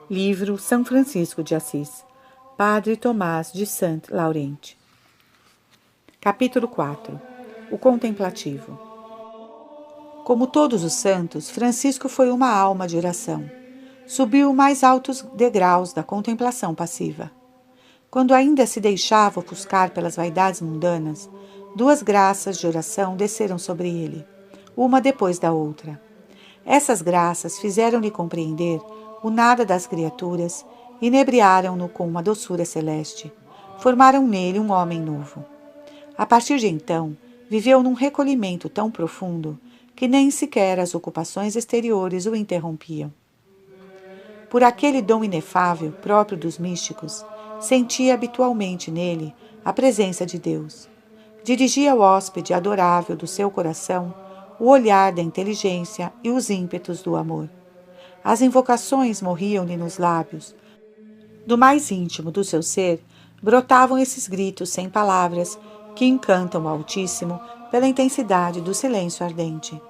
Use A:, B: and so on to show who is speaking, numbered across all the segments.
A: Livro São Francisco de Assis, Padre Tomás de Saint-Laurent. Capítulo 4. O Contemplativo. Como todos os santos, Francisco foi uma alma de oração. Subiu os mais altos degraus da contemplação passiva. Quando ainda se deixava ofuscar pelas vaidades mundanas, duas graças de oração desceram sobre ele, uma depois da outra. Essas graças fizeram-lhe compreender o nada das criaturas, inebriaram-no com uma doçura celeste, formaram nele um homem novo. A partir de então, viveu num recolhimento tão profundo que nem sequer as ocupações exteriores o interrompiam. Por aquele dom inefável próprio dos místicos, sentia habitualmente nele a presença de Deus. Dirigia ao hóspede adorável do seu coração o olhar da inteligência e os ímpetos do amor. As invocações morriam-lhe nos lábios. Do mais íntimo do seu ser, brotavam esses gritos sem palavras que encantam o Altíssimo pela intensidade do silêncio ardente.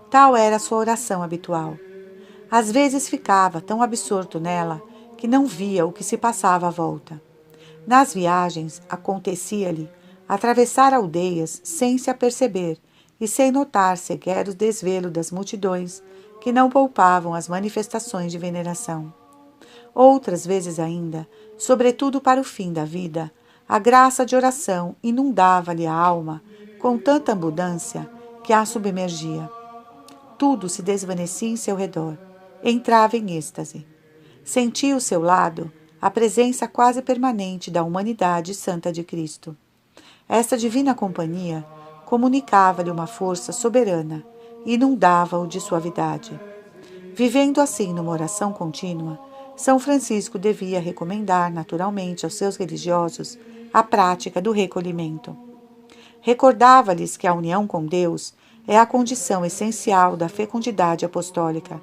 A: Tal era a sua oração habitual. Às vezes ficava tão absorto nela que não via o que se passava à volta. Nas viagens, acontecia-lhe atravessar aldeias sem se aperceber e sem notar sequer o desvelo das multidões que não poupavam as manifestações de veneração. Outras vezes ainda, sobretudo para o fim da vida, a graça de oração inundava-lhe a alma com tanta abundância que a submergia. Tudo se desvanecia em seu redor. Entrava em êxtase. Sentia ao seu lado a presença quase permanente da humanidade santa de Cristo. Esta divina companhia comunicava-lhe uma força soberana e inundava-o de suavidade. Vivendo assim numa oração contínua, São Francisco devia recomendar naturalmente aos seus religiosos a prática do recolhimento. Recordava-lhes que a união com Deus é a condição essencial da fecundidade apostólica.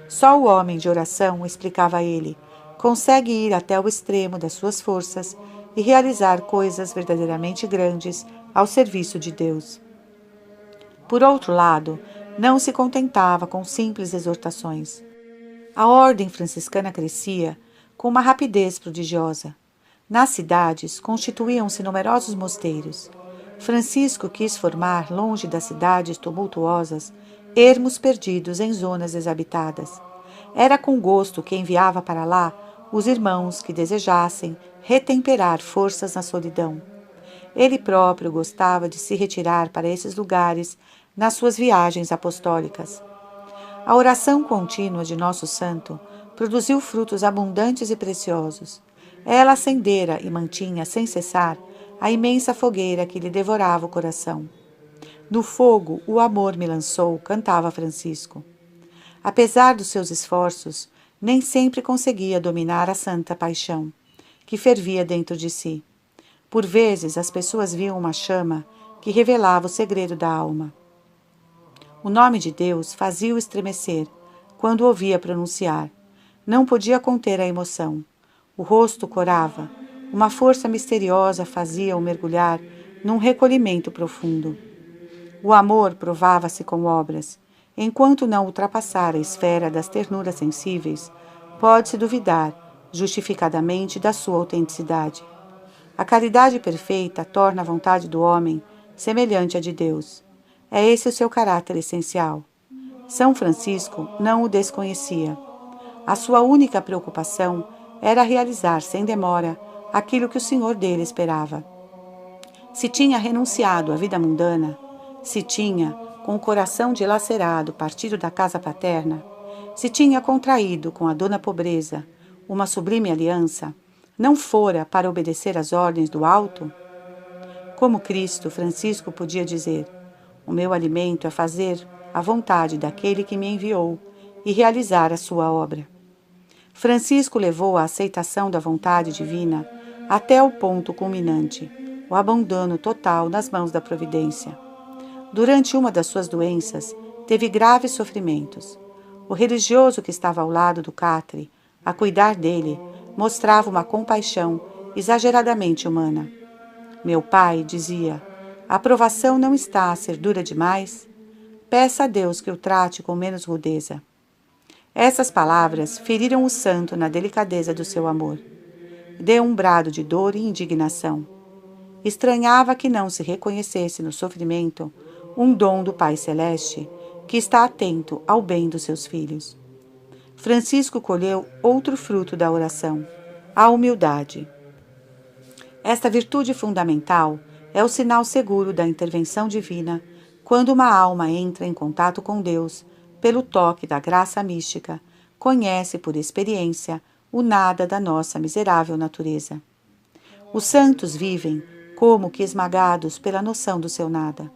A: Só o homem de oração, explicava ele, consegue ir até o extremo das suas forças e realizar coisas verdadeiramente grandes ao serviço de Deus. Por outro lado, não se contentava com simples exortações. A ordem franciscana crescia com uma rapidez prodigiosa. Nas cidades constituíam-se numerosos mosteiros. Francisco quis formar, longe das cidades tumultuosas, ermos perdidos em zonas desabitadas. Era com gosto que enviava para lá os irmãos que desejassem retemperar forças na solidão. Ele próprio gostava de se retirar para esses lugares nas suas viagens apostólicas. A oração contínua de nosso santo produziu frutos abundantes e preciosos. Ela acendera e mantinha sem cessar a imensa fogueira que lhe devorava o coração. No fogo o amor me lançou, cantava Francisco. Apesar dos seus esforços, nem sempre conseguia dominar a santa paixão, que fervia dentro de si. Por vezes as pessoas viam uma chama que revelava o segredo da alma. O nome de Deus fazia-o estremecer quando o ouvia pronunciar. Não podia conter a emoção. O rosto corava. Uma força misteriosa fazia-o mergulhar num recolhimento profundo. O amor provava-se com obras. Enquanto não ultrapassar a esfera das ternuras sensíveis, pode-se duvidar, justificadamente, da sua autenticidade. A caridade perfeita torna a vontade do homem semelhante à de Deus. É esse o seu caráter essencial. São Francisco não o desconhecia. A sua única preocupação era realizar sem demora aquilo que o Senhor dele esperava. Se tinha renunciado à vida mundana, se tinha, com o coração dilacerado, partido da casa paterna, se tinha contraído com a dona Pobreza uma sublime aliança, não fora para obedecer às ordens do alto? Como Cristo, Francisco podia dizer: o meu alimento é fazer a vontade daquele que me enviou e realizar a sua obra. Francisco levou a aceitação da vontade divina até o ponto culminante, o abandono total nas mãos da providência. Durante uma das suas doenças, teve graves sofrimentos. O religioso que estava ao lado do catre, a cuidar dele, mostrava uma compaixão exageradamente humana. Meu pai, dizia, a provação não está a ser dura demais? Peça a Deus que o trate com menos rudeza. Essas palavras feriram o santo na delicadeza do seu amor. Deu um brado de dor e indignação. Estranhava que não se reconhecesse no sofrimento um dom do Pai Celeste, que está atento ao bem dos seus filhos. Francisco colheu outro fruto da oração, a humildade. Esta virtude fundamental é o sinal seguro da intervenção divina quando uma alma entra em contato com Deus pelo toque da graça mística, conhece por experiência o nada da nossa miserável natureza. Os santos vivem como que esmagados pela noção do seu nada.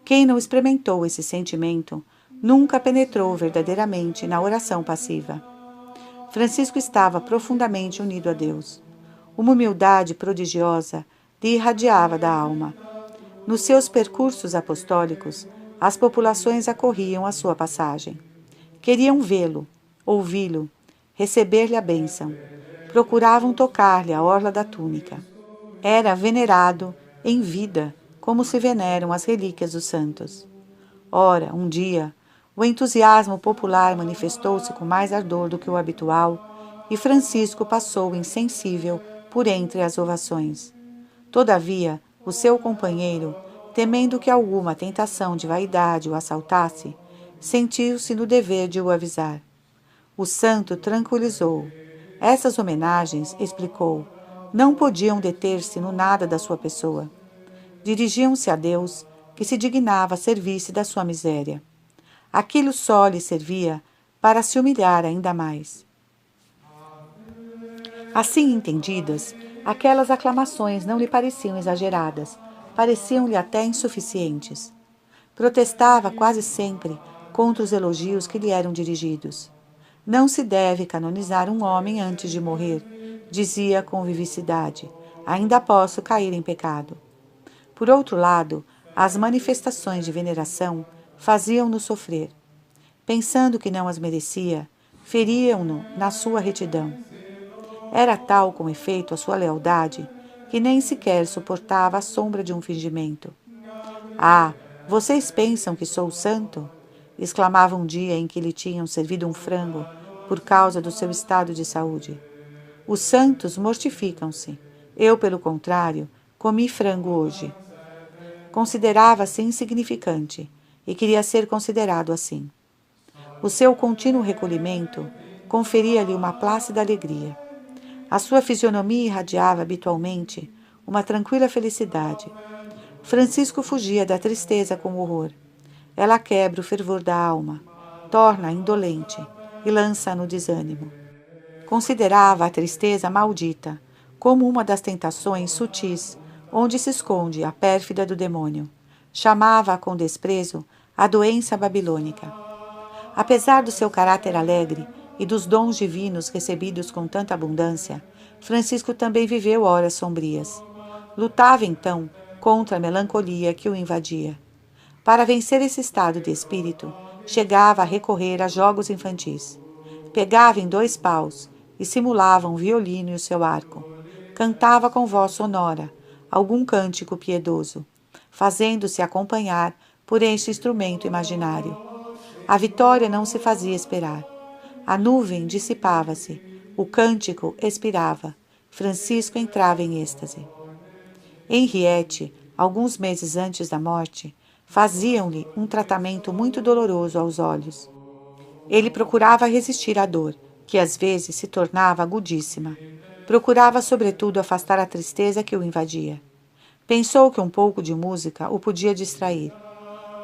A: Quem não experimentou esse sentimento nunca penetrou verdadeiramente na oração passiva. Francisco estava profundamente unido a Deus. Uma humildade prodigiosa lhe irradiava da alma. Nos seus percursos apostólicos, as populações acorriam à sua passagem. Queriam vê-lo, ouvi-lo, receber-lhe a bênção. Procuravam tocar-lhe a orla da túnica. Era venerado em vida, como se veneram as relíquias dos santos. Ora, um dia, o entusiasmo popular manifestou-se com mais ardor do que o habitual e Francisco passou insensível por entre as ovações. Todavia, o seu companheiro, temendo que alguma tentação de vaidade o assaltasse, sentiu-se no dever de o avisar. O santo tranquilizou-o. Essas homenagens, explicou, não podiam deter-se no nada da sua pessoa. Dirigiam-se a Deus, que se dignava servir-se da sua miséria. Aquilo só lhe servia para se humilhar ainda mais. Assim entendidas, aquelas aclamações não lhe pareciam exageradas, pareciam-lhe até insuficientes. Protestava quase sempre contra os elogios que lhe eram dirigidos. Não se deve canonizar um homem antes de morrer, dizia com vivacidade. Ainda posso cair em pecado. Por outro lado, as manifestações de veneração faziam-no sofrer. Pensando que não as merecia, feriam-no na sua retidão. Era tal, com efeito, a sua lealdade, que nem sequer suportava a sombra de um fingimento. Ah, vocês pensam que sou santo? Exclamava um dia em que lhe tinham servido um frango por causa do seu estado de saúde. Os santos mortificam-se. Eu, pelo contrário, comi frango hoje. Considerava-se insignificante e queria ser considerado assim. O seu contínuo recolhimento conferia-lhe uma plácida alegria. A sua fisionomia irradiava habitualmente uma tranquila felicidade. Francisco fugia da tristeza com horror. Ela quebra o fervor da alma, torna-a indolente e lança-a no desânimo. Considerava a tristeza maldita, como uma das tentações sutis, onde se esconde a pérfida do demônio. Chamava-a com desprezo a doença babilônica. Apesar do seu caráter alegre e dos dons divinos recebidos com tanta abundância, Francisco também viveu horas sombrias. Lutava, então, contra a melancolia que o invadia. Para vencer esse estado de espírito, chegava a recorrer a jogos infantis. Pegava em 2 paus e simulava um violino e o seu arco. Cantava com voz sonora algum cântico piedoso, fazendo-se acompanhar por este instrumento imaginário. A vitória não se fazia esperar. A nuvem dissipava-se, o cântico expirava. Francisco entrava em êxtase. Henriette, alguns meses antes da morte, faziam-lhe um tratamento muito doloroso aos olhos. Ele procurava resistir à dor, que às vezes se tornava agudíssima. Procurava, sobretudo, afastar a tristeza que o invadia. Pensou que um pouco de música o podia distrair.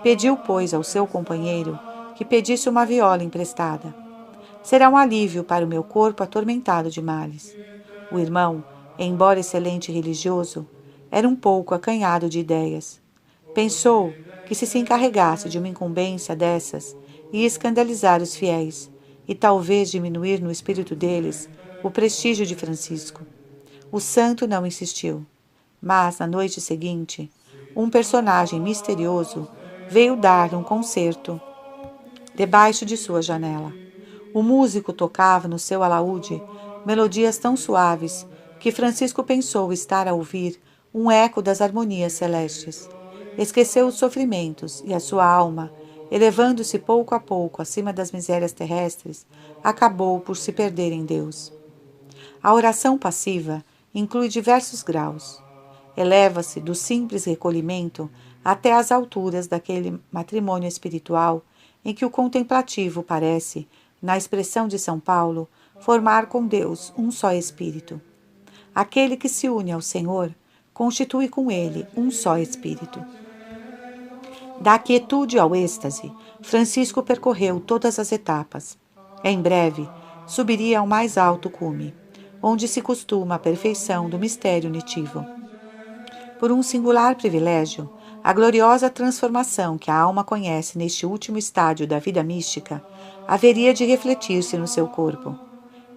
A: Pediu, pois, ao seu companheiro que pedisse uma viola emprestada. Será um alívio para o meu corpo atormentado de males. O irmão, embora excelente religioso, era um pouco acanhado de ideias. Pensou que se encarregasse de uma incumbência dessas, ia escandalizar os fiéis e talvez diminuir no espírito deles o prestígio de Francisco. O santo não insistiu, mas, na noite seguinte, um personagem misterioso veio dar-lhe um concerto debaixo de sua janela. O músico tocava no seu alaúde melodias tão suaves que Francisco pensou estar a ouvir um eco das harmonias celestes. Esqueceu os sofrimentos e a sua alma elevando-se pouco a pouco acima das misérias terrestres, acabou por se perder em Deus. A oração passiva inclui diversos graus. Eleva-se do simples recolhimento até as alturas daquele matrimônio espiritual em que o contemplativo parece, na expressão de São Paulo, formar com Deus um só espírito. Aquele que se une ao Senhor constitui com ele um só espírito. Da quietude ao êxtase, Francisco percorreu todas as etapas. Em breve, subiria ao mais alto cume, onde se costuma a perfeição do mistério unitivo. Por um singular privilégio, a gloriosa transformação que a alma conhece neste último estádio da vida mística haveria de refletir-se no seu corpo.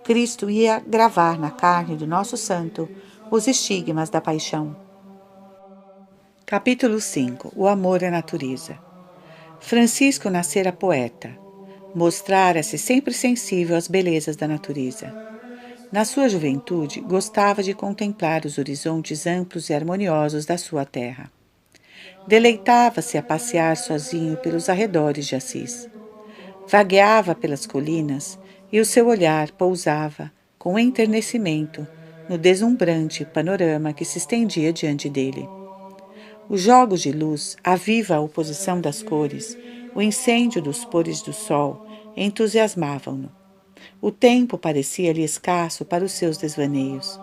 A: Cristo ia gravar na carne do nosso santo os estigmas da paixão. Capítulo 5. O amor à natureza. Francisco nascera poeta. Mostrara-se sempre sensível às belezas da natureza. Na sua juventude, gostava de contemplar os horizontes amplos e harmoniosos da sua terra. Deleitava-se a passear sozinho pelos arredores de Assis. Vagueava pelas colinas e o seu olhar pousava, com enternecimento, no deslumbrante panorama que se estendia diante dele. Os jogos de luz, a viva oposição das cores, o incêndio dos pôres do sol entusiasmavam-no. O tempo parecia-lhe escasso para os seus desvaneios.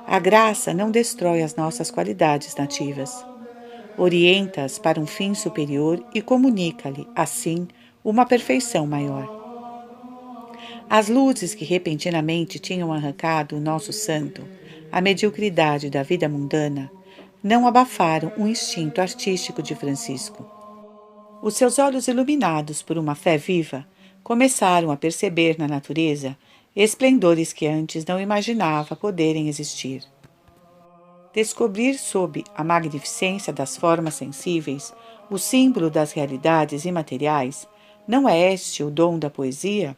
A: A graça não destrói as nossas qualidades nativas. Orienta-as para um fim superior e comunica-lhe, assim, uma perfeição maior. As luzes que repentinamente tinham arrancado o nosso santo à mediocridade da vida mundana não abafaram o instinto artístico de Francisco. Os seus olhos iluminados por uma fé viva começaram a perceber na natureza esplendores que antes não imaginava poderem existir. Descobrir sob a magnificência das formas sensíveis o símbolo das realidades imateriais, não é este o dom da poesia?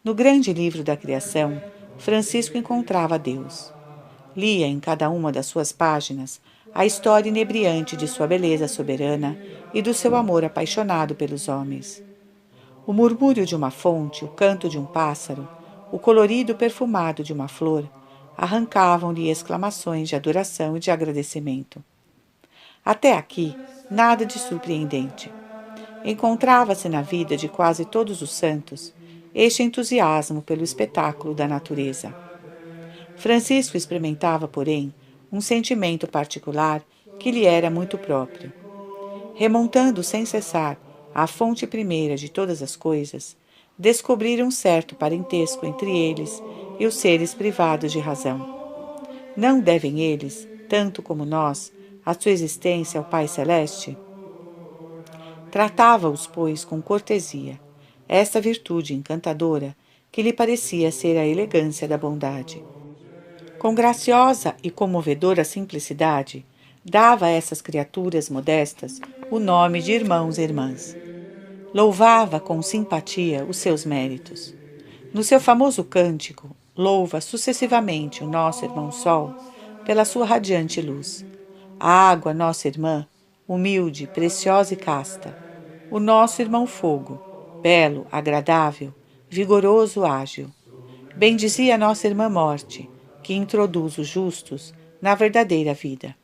A: No grande livro da criação, Francisco encontrava Deus. Lia em cada uma das suas páginas a história inebriante de sua beleza soberana e do seu amor apaixonado pelos homens. O murmúrio de uma fonte, o canto de um pássaro, o colorido perfumado de uma flor, arrancavam-lhe exclamações de adoração e de agradecimento. Até aqui, nada de surpreendente. Encontrava-se na vida de quase todos os santos este entusiasmo pelo espetáculo da natureza. Francisco experimentava, porém, um sentimento particular que lhe era muito próprio. Remontando sem cessar à fonte primeira de todas as coisas, descobriram um certo parentesco entre eles e os seres privados de razão. Não devem eles, tanto como nós, a sua existência ao Pai Celeste? Tratava-os, pois, com cortesia, essa virtude encantadora que lhe parecia ser a elegância da bondade. Com graciosa e comovedora simplicidade, dava a essas criaturas modestas o nome de irmãos e irmãs. Louvava com simpatia os seus méritos. No seu famoso cântico, louva sucessivamente o nosso irmão Sol pela sua radiante luz, a água, nossa irmã, humilde, preciosa e casta, o nosso irmão Fogo, belo, agradável, vigoroso, ágil. Bendizia a nossa irmã Morte, que introduz os justos na verdadeira vida.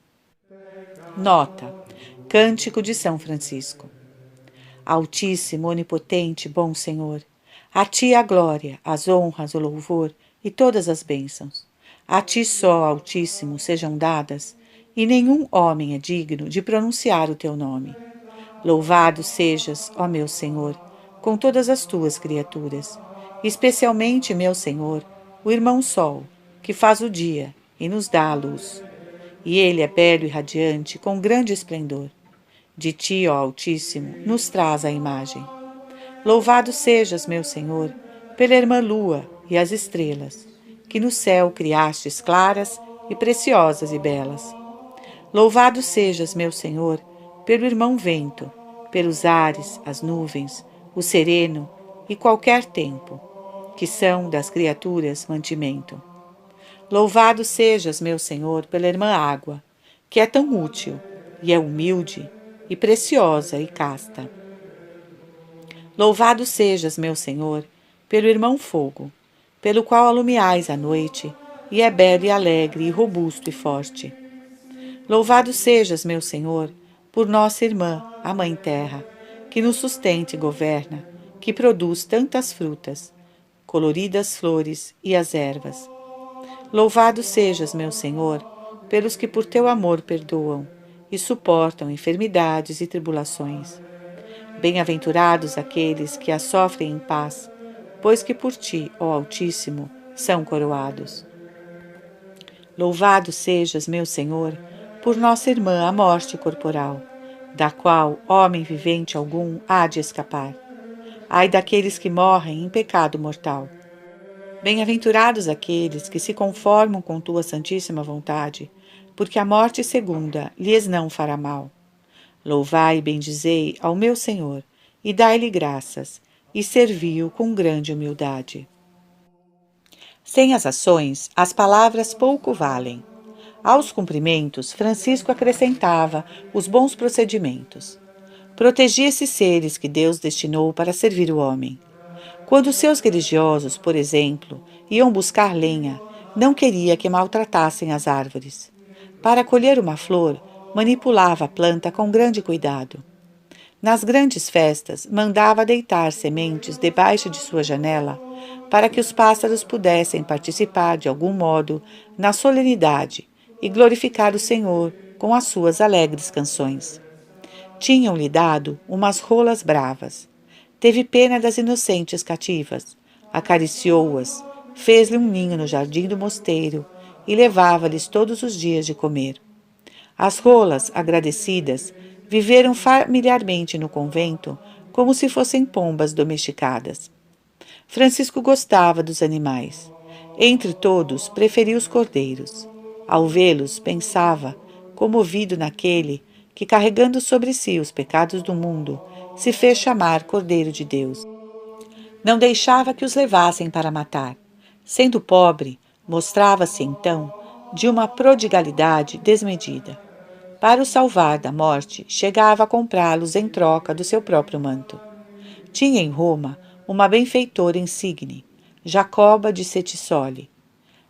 A: Nota: Cântico de São Francisco. Altíssimo, onipotente, bom Senhor, a Ti a glória, as honras, o louvor e todas as bênçãos. A Ti só, Altíssimo, sejam dadas, e nenhum homem é digno de pronunciar o Teu nome. Louvado sejas, ó meu Senhor, com todas as Tuas criaturas, especialmente, meu Senhor, o irmão Sol, que faz o dia e nos dá a luz. E ele é belo e radiante, com grande esplendor. De Ti, ó Altíssimo, nos traz a imagem. Louvado sejas, meu Senhor, pela irmã Lua e as estrelas, que no céu criastes claras e preciosas e belas. Louvado sejas, meu Senhor, pelo irmão Vento, pelos ares, as nuvens, o sereno e qualquer tempo, que são das criaturas mantimento. Louvado sejas, meu Senhor, pela irmã Água, que é tão útil e é humilde e preciosa e casta. Louvado sejas, meu Senhor, pelo irmão fogo, pelo qual alumiais a noite, e é belo e alegre, e robusto e forte. Louvado sejas, meu Senhor, por nossa irmã, a Mãe Terra, que nos sustenta e governa, que produz tantas frutas, coloridas flores e as ervas. Louvado sejas, meu Senhor, pelos que por teu amor perdoam e suportam enfermidades e tribulações. Bem-aventurados aqueles que as sofrem em paz, pois que por ti, ó Altíssimo, são coroados. Louvado sejas, meu Senhor, por nossa irmã a morte corporal, da qual homem vivente algum há de escapar. Ai daqueles que morrem em pecado mortal. Bem-aventurados aqueles que se conformam com tua santíssima vontade, porque a morte segunda lhes não fará mal. Louvai e bendizei ao meu Senhor, e dai-lhe graças, e servi-o com grande humildade. Sem as ações, as palavras pouco valem. Aos cumprimentos, Francisco acrescentava os bons procedimentos. Protegia esses seres que Deus destinou para servir o homem. Quando seus religiosos, por exemplo, iam buscar lenha, não queria que maltratassem as árvores. Para colher uma flor, manipulava a planta com grande cuidado. Nas grandes festas, mandava deitar sementes debaixo de sua janela para que os pássaros pudessem participar de algum modo na solenidade e glorificar o Senhor com as suas alegres canções. Tinham-lhe dado umas rolas bravas. Teve pena das inocentes cativas, acariciou-as, fez-lhe um ninho no jardim do mosteiro e levava-lhes todos os dias de comer. As rolas, agradecidas, viveram familiarmente no convento como se fossem pombas domesticadas. Francisco gostava dos animais. Entre todos, preferia os cordeiros. Ao vê-los, pensava, comovido naquele que, carregando sobre si os pecados do mundo, se fez chamar Cordeiro de Deus. Não deixava que os levassem para matar. Sendo pobre, mostrava-se, então, de uma prodigalidade desmedida. Para os salvar da morte, chegava a comprá-los em troca do seu próprio manto. Tinha em Roma uma benfeitora insigne, Jacoba de Setisoli.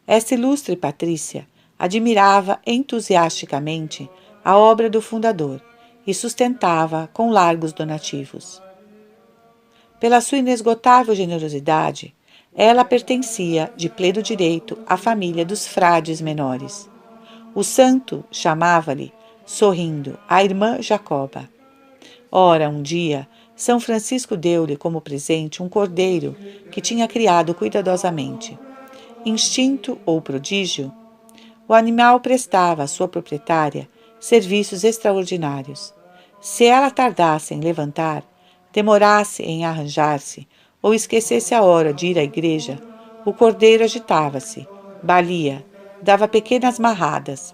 A: Essa ilustre patrícia admirava entusiasticamente a obra do fundador e sustentava com largos donativos. Pela sua inesgotável generosidade, ela pertencia de pleno direito à família dos frades menores. O santo chamava-lhe, sorrindo, a irmã Jacoba. Ora, um dia, São Francisco deu-lhe como presente um cordeiro que tinha criado cuidadosamente. Instinto ou prodígio, o animal prestava à sua proprietária serviços extraordinários. Se ela tardasse em levantar, demorasse em arranjar-se ou esquecesse a hora de ir à igreja, o cordeiro agitava-se, balia, dava pequenas marradas.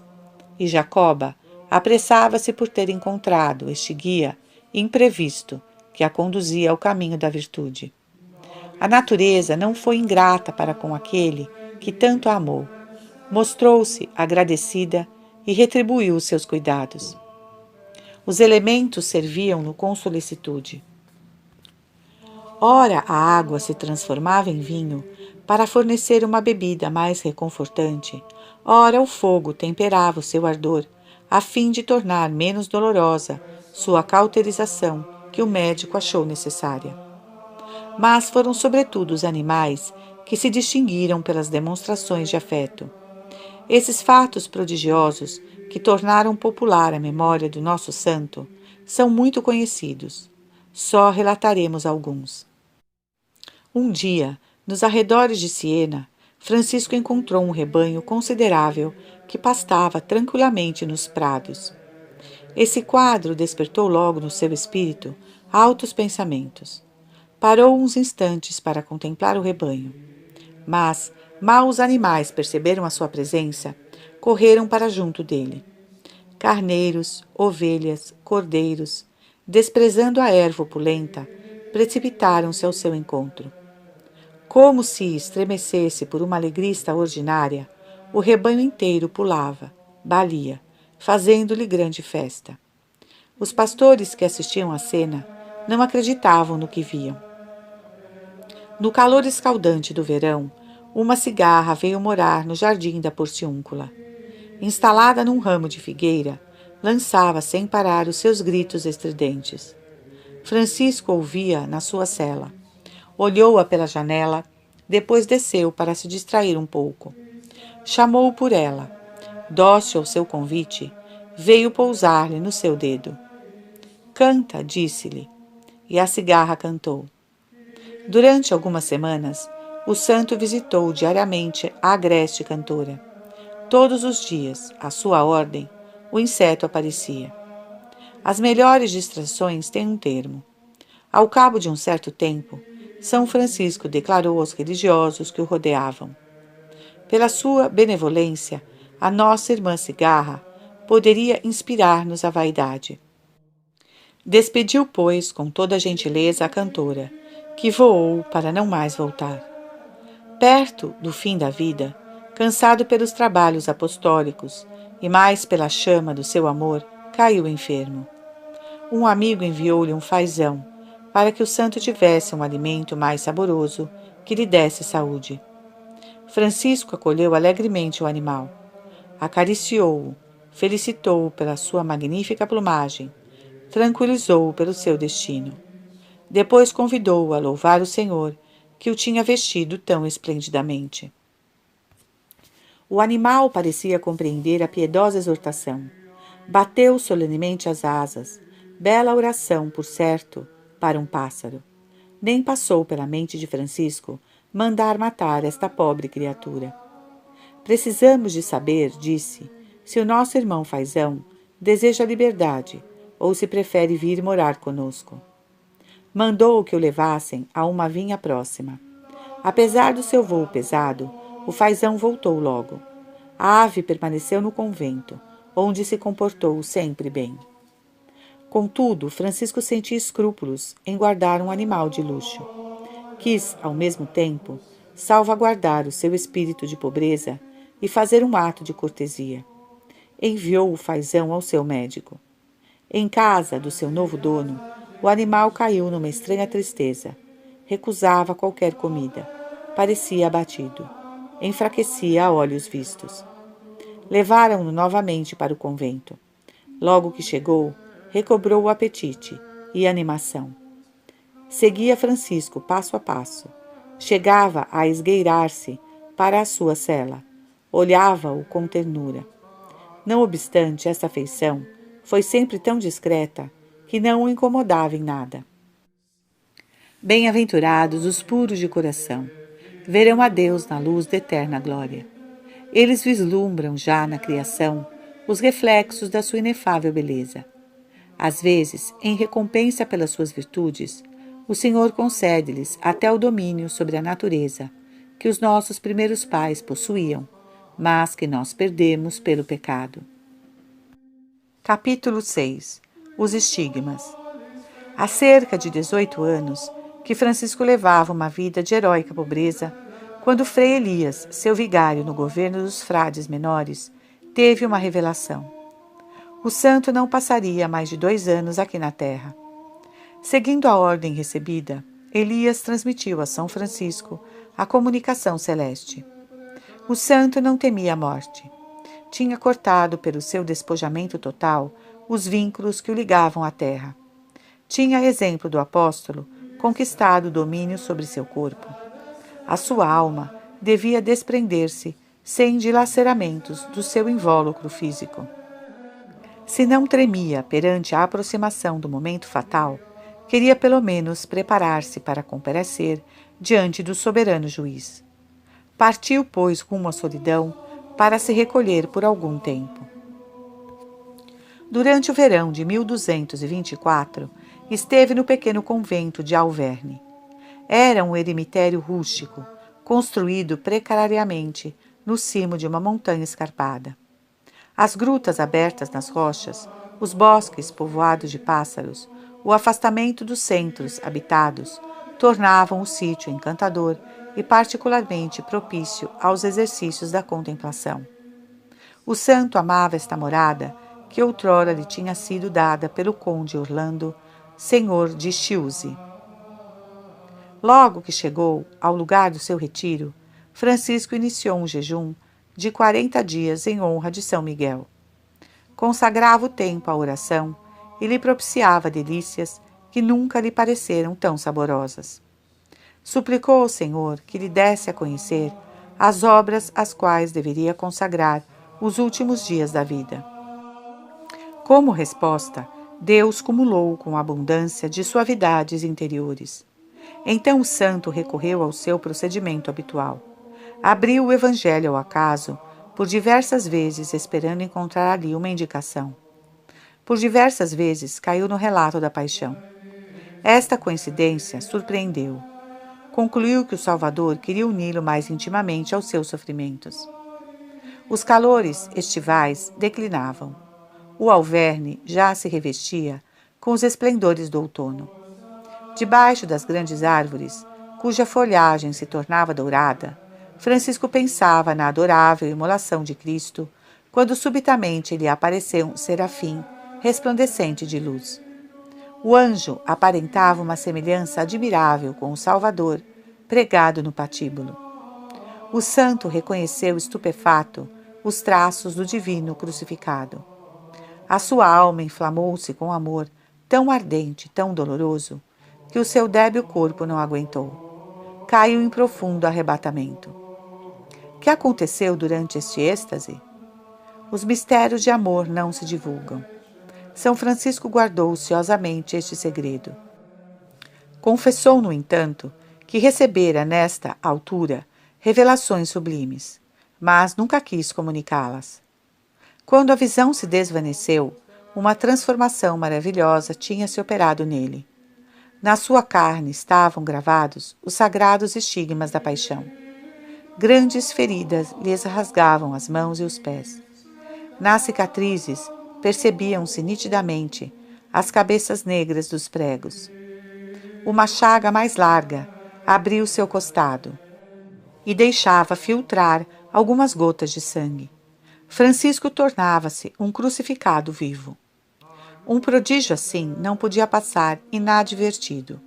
A: E Jacoba apressava-se por ter encontrado este guia imprevisto que a conduzia ao caminho da virtude. A natureza não foi ingrata para com aquele que tanto a amou. Mostrou-se agradecida e retribuiu os seus cuidados. Os elementos serviam-no com solicitude. Ora a água se transformava em vinho para fornecer uma bebida mais reconfortante, ora o fogo temperava o seu ardor, a fim de tornar menos dolorosa sua cauterização que o médico achou necessária. Mas foram sobretudo os animais que se distinguiram pelas demonstrações de afeto. Esses fatos prodigiosos, que tornaram popular a memória do nosso santo, são muito conhecidos. Só relataremos alguns. Um dia, nos arredores de Siena, Francisco encontrou um rebanho considerável que pastava tranquilamente nos prados. Esse quadro despertou logo no seu espírito altos pensamentos. Parou uns instantes para contemplar o rebanho. Mas, mal os animais perceberam a sua presença, correram para junto dele. Carneiros, ovelhas, cordeiros, desprezando a erva opulenta, precipitaram-se ao seu encontro. Como se estremecesse por uma alegria extraordinária, o rebanho inteiro pulava, balia, fazendo-lhe grande festa. Os pastores que assistiam à cena não acreditavam no que viam. No calor escaldante do verão, uma cigarra veio morar no jardim da Porciúncula. Instalada num ramo de figueira, lançava sem parar os seus gritos estridentes. Francisco ouvia na sua cela. Olhou-a pela janela, depois desceu para se distrair um pouco. Chamou-o por ela. Dócil ao seu convite, veio pousar-lhe no seu dedo. Canta, disse-lhe, e a cigarra cantou. Durante algumas semanas, o santo visitou diariamente a agreste cantora. Todos os dias, à sua ordem, o inseto aparecia. As melhores distrações têm um termo. Ao cabo de um certo tempo, São Francisco declarou aos religiosos que o rodeavam: pela sua benevolência, a nossa irmã cigarra poderia inspirar-nos a vaidade. Despediu, pois, com toda a gentileza a cantora, que voou para não mais voltar. Perto do fim da vida, cansado pelos trabalhos apostólicos e mais pela chama do seu amor, caiu enfermo. Um amigo enviou-lhe um fazão, para que o santo tivesse um alimento mais saboroso, que lhe desse saúde. Francisco acolheu alegremente o animal. Acariciou-o, felicitou-o pela sua magnífica plumagem, tranquilizou-o pelo seu destino. Depois convidou-o a louvar o Senhor, que o tinha vestido tão esplendidamente. O animal parecia compreender a piedosa exortação. Bateu solenemente as asas, bela oração, por certo, para um pássaro. Nem passou pela mente de Francisco mandar matar esta pobre criatura. Precisamos de saber, disse, se o nosso irmão Fazão deseja liberdade ou se prefere vir morar conosco. Mandou que o levassem a uma vinha próxima. Apesar do seu voo pesado, o Fazão voltou logo. A ave permaneceu no convento, onde se comportou sempre bem. Contudo, Francisco sentia escrúpulos em guardar um animal de luxo. Quis, ao mesmo tempo, salvaguardar o seu espírito de pobreza e fazer um ato de cortesia. Enviou o Fazão ao seu médico. Em casa do seu novo dono, o animal caiu numa estranha tristeza. Recusava qualquer comida. Parecia abatido. Enfraquecia a olhos vistos. Levaram-no novamente para o convento. Logo que chegou, recobrou o apetite e a animação. Seguia Francisco passo a passo. Chegava a esgueirar-se para a sua cela. Olhava-o com ternura. Não obstante, esta afeição foi sempre tão discreta que não o incomodava em nada. Bem-aventurados os puros de coração, verão a Deus na luz da eterna glória. Eles vislumbram já na criação os reflexos da sua inefável beleza. Às vezes, em recompensa pelas suas virtudes, o Senhor concede-lhes até o domínio sobre a natureza, que os nossos primeiros pais possuíam, mas que nós perdemos pelo pecado. Capítulo 6. Os estigmas. Há cerca de 18 anos que Francisco levava uma vida de heróica pobreza, quando Frei Elias, seu vigário no governo dos frades menores, teve uma revelação. O santo não passaria mais de 2 anos aqui na terra. Seguindo a ordem recebida, Elias transmitiu a São Francisco a comunicação celeste. O santo não temia a morte. Tinha cortado pelo seu despojamento total os vínculos que o ligavam à terra. Tinha, exemplo do apóstolo, conquistado o domínio sobre seu corpo. A sua alma devia desprender-se, sem dilaceramentos, do seu invólucro físico. Se não tremia perante a aproximação do momento fatal, queria pelo menos preparar-se para comparecer diante do soberano juiz. Partiu, pois, rumo à solidão, para se recolher por algum tempo. Durante o verão de 1224, esteve no pequeno convento de Alverne. Era um eremitério rústico, construído precariamente no cimo de uma montanha escarpada. As grutas abertas nas rochas, os bosques povoados de pássaros, o afastamento dos centros habitados, tornavam o sítio encantador e particularmente propício aos exercícios da contemplação. O santo amava esta morada, que outrora lhe tinha sido dada pelo conde Orlando, senhor de Chiusi. Logo que chegou ao lugar do seu retiro, Francisco iniciou um jejum de 40 dias em honra de São Miguel. Consagrava o tempo à oração e lhe propiciava delícias que nunca lhe pareceram tão saborosas. Suplicou ao Senhor que lhe desse a conhecer as obras às quais deveria consagrar os últimos dias da vida. Como resposta, Deus cumulou com abundância de suavidades interiores. Então o santo recorreu ao seu procedimento habitual. Abriu o Evangelho ao acaso, por diversas vezes esperando encontrar ali uma indicação. Por diversas vezes caiu no relato da paixão. Esta coincidência surpreendeu. Concluiu que o Salvador queria uni-lo mais intimamente aos seus sofrimentos. Os calores estivais declinavam. O alverne já se revestia com os esplendores do outono. Debaixo das grandes árvores, cuja folhagem se tornava dourada, Francisco pensava na adorável imolação de Cristo, quando subitamente lhe apareceu um serafim resplandecente de luz. O anjo aparentava uma semelhança admirável com o Salvador, pregado no patíbulo. O santo reconheceu estupefato os traços do divino crucificado. A sua alma inflamou-se com amor tão ardente, tão doloroso, que o seu débil corpo não aguentou. Caiu em profundo arrebatamento. O que aconteceu durante este êxtase? Os mistérios de amor não se divulgam. São Francisco guardou ciosamente este segredo. Confessou, no entanto, que recebera nesta altura revelações sublimes, mas nunca quis comunicá-las. Quando a visão se desvaneceu, uma transformação maravilhosa tinha se operado nele. Na sua carne estavam gravados os sagrados estigmas da paixão. Grandes feridas lhes rasgavam as mãos e os pés. Nas cicatrizes percebiam-se nitidamente as cabeças negras dos pregos. Uma chaga mais larga abriu seu costado e deixava filtrar algumas gotas de sangue. Francisco tornava-se um crucificado vivo. Um prodígio assim não podia passar inadvertido.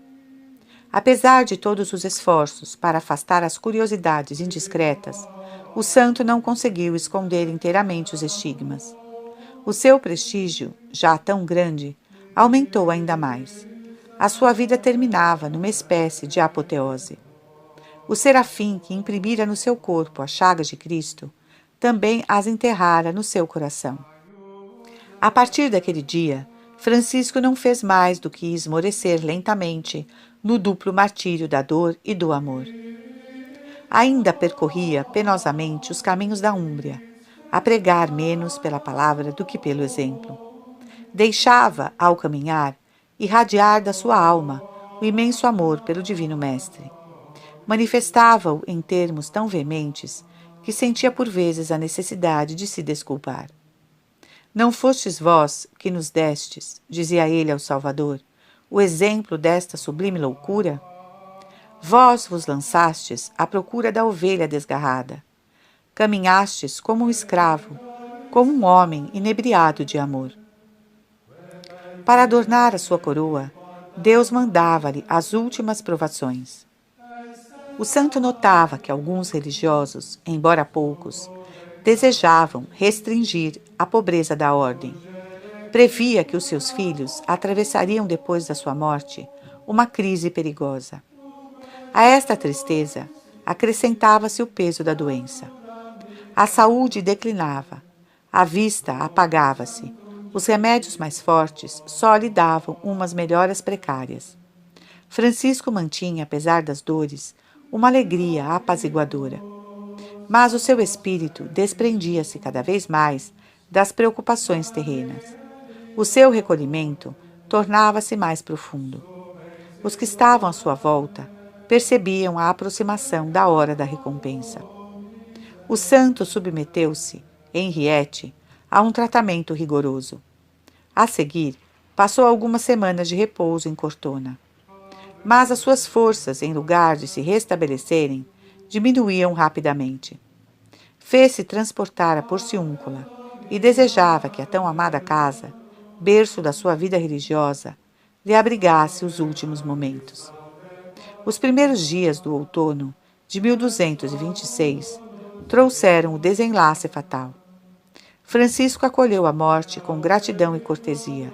A: Apesar de todos os esforços para afastar as curiosidades indiscretas, o santo não conseguiu esconder inteiramente os estigmas. O seu prestígio, já tão grande, aumentou ainda mais. A sua vida terminava numa espécie de apoteose. O serafim que imprimira no seu corpo as chagas de Cristo também as enterrara no seu coração. A partir daquele dia, Francisco não fez mais do que esmorecer lentamente no duplo martírio da dor e do amor. Ainda percorria penosamente os caminhos da Úmbria, a pregar menos pela palavra do que pelo exemplo. Deixava, ao caminhar, irradiar da sua alma o imenso amor pelo Divino Mestre. Manifestava-o em termos tão veementes que sentia por vezes a necessidade de se desculpar. Não fostes vós que nos destes, dizia ele ao Salvador, o exemplo desta sublime loucura? Vós vos lançastes à procura da ovelha desgarrada. Caminhastes como um escravo, como um homem inebriado de amor. Para adornar a sua coroa, Deus mandava-lhe as últimas provações. O santo notava que alguns religiosos, embora poucos, desejavam restringir a pobreza da ordem. Previa que os seus filhos atravessariam depois da sua morte uma crise perigosa. A esta tristeza acrescentava-se o peso da doença. A saúde declinava, a vista apagava-se, os remédios mais fortes só lhe davam umas melhoras precárias. Francisco mantinha, apesar das dores, uma alegria apaziguadora. Mas o seu espírito desprendia-se cada vez mais das preocupações terrenas. O seu recolhimento tornava-se mais profundo. Os que estavam à sua volta percebiam a aproximação da hora da recompensa. O santo submeteu-se, em Riete, a um tratamento rigoroso. A seguir, passou algumas semanas de repouso em Cortona. Mas as suas forças, em lugar de se restabelecerem, diminuíam rapidamente. Fez-se transportar a Porciúncula e desejava que a tão amada casa, berço da sua vida religiosa, lhe abrigasse os últimos momentos. Os primeiros dias do outono de 1226 trouxeram o desenlace fatal. Francisco acolheu a morte com gratidão e cortesia.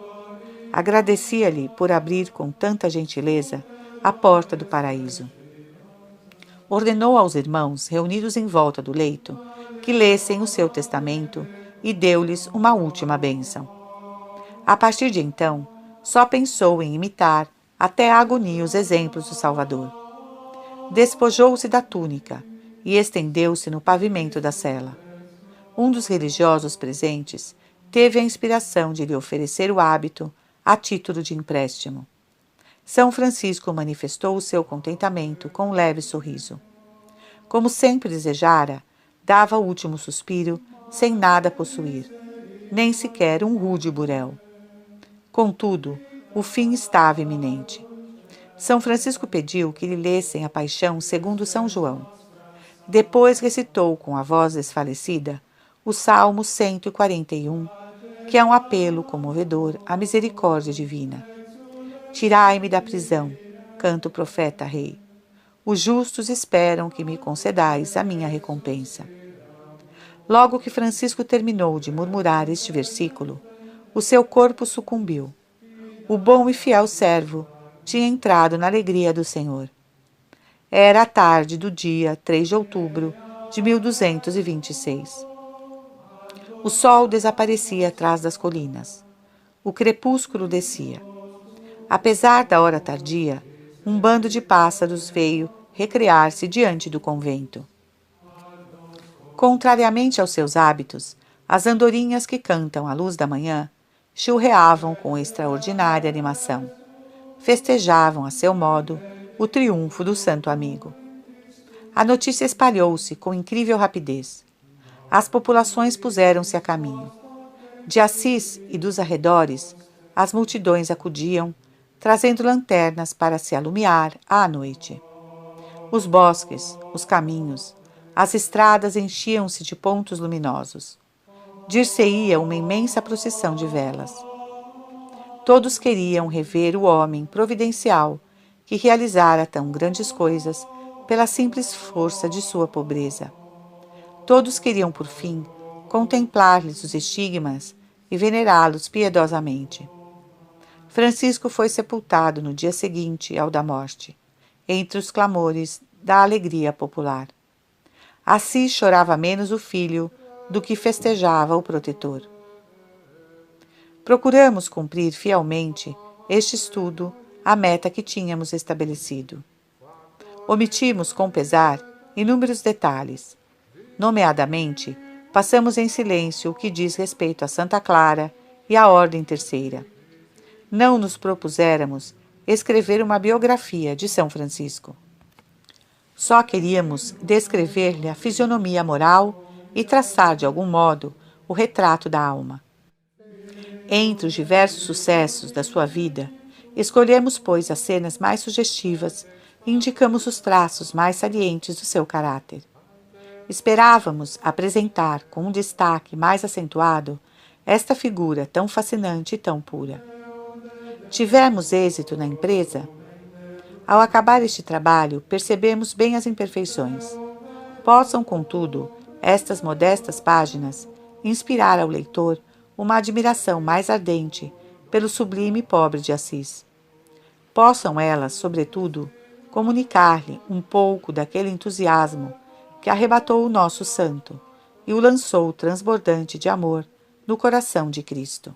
A: Agradecia-lhe por abrir com tanta gentileza a porta do paraíso. Ordenou aos irmãos, reunidos em volta do leito, que lessem o seu testamento e deu-lhes uma última bênção. A partir de então, só pensou em imitar até a agonia os exemplos do Salvador. Despojou-se da túnica e estendeu-se no pavimento da cela. Um dos religiosos presentes teve a inspiração de lhe oferecer o hábito a título de empréstimo. São Francisco manifestou o seu contentamento com um leve sorriso. Como sempre desejara, dava o último suspiro sem nada possuir, nem sequer um rude burel. Contudo, o fim estava iminente. São Francisco pediu que lhe lessem a Paixão segundo São João. Depois recitou com a voz desfalecida o Salmo 141, que é um apelo comovedor à misericórdia divina. Tirai-me da prisão, canta o profeta rei. Os justos esperam que me concedais a minha recompensa. Logo que Francisco terminou de murmurar este versículo, o seu corpo sucumbiu. O bom e fiel servo tinha entrado na alegria do Senhor. Era a tarde do dia 3 de outubro de 1226. O sol desaparecia atrás das colinas. O crepúsculo descia. Apesar da hora tardia, um bando de pássaros veio recrear-se diante do convento. Contrariamente aos seus hábitos, as andorinhas que cantam à luz da manhã churreavam com extraordinária animação. Festejavam, a seu modo, o triunfo do santo amigo. A notícia espalhou-se com incrível rapidez. As populações puseram-se a caminho. De Assis e dos arredores, as multidões acudiam, trazendo lanternas para se alumiar à noite. Os bosques, os caminhos, as estradas enchiam-se de pontos luminosos. Dir-se-ia uma imensa procissão de velas. Todos queriam rever o homem providencial que realizara tão grandes coisas pela simples força de sua pobreza. Todos queriam, por fim, contemplar-lhes os estigmas e venerá-los piedosamente. Francisco foi sepultado no dia seguinte ao da morte, entre os clamores da alegria popular. Assis chorava menos o filho do que festejava o protetor. Procuramos cumprir fielmente este estudo a meta que tínhamos estabelecido. Omitimos com pesar inúmeros detalhes. Nomeadamente, passamos em silêncio o que diz respeito a Santa Clara e à Ordem Terceira. Não nos propuséramos escrever uma biografia de São Francisco. Só queríamos descrever-lhe a fisionomia moral e traçar, de algum modo, o retrato da alma. Entre os diversos sucessos da sua vida, escolhemos, pois, as cenas mais sugestivas e indicamos os traços mais salientes do seu caráter. Esperávamos apresentar, com um destaque mais acentuado, esta figura tão fascinante e tão pura. Tivemos êxito na empresa? Ao acabar este trabalho, percebemos bem as imperfeições. Possam, contudo, estas modestas páginas inspirar ao leitor uma admiração mais ardente pelo sublime pobre de Assis. Possam elas, sobretudo, comunicar-lhe um pouco daquele entusiasmo que arrebatou o nosso santo e o lançou transbordante de amor no coração de Cristo.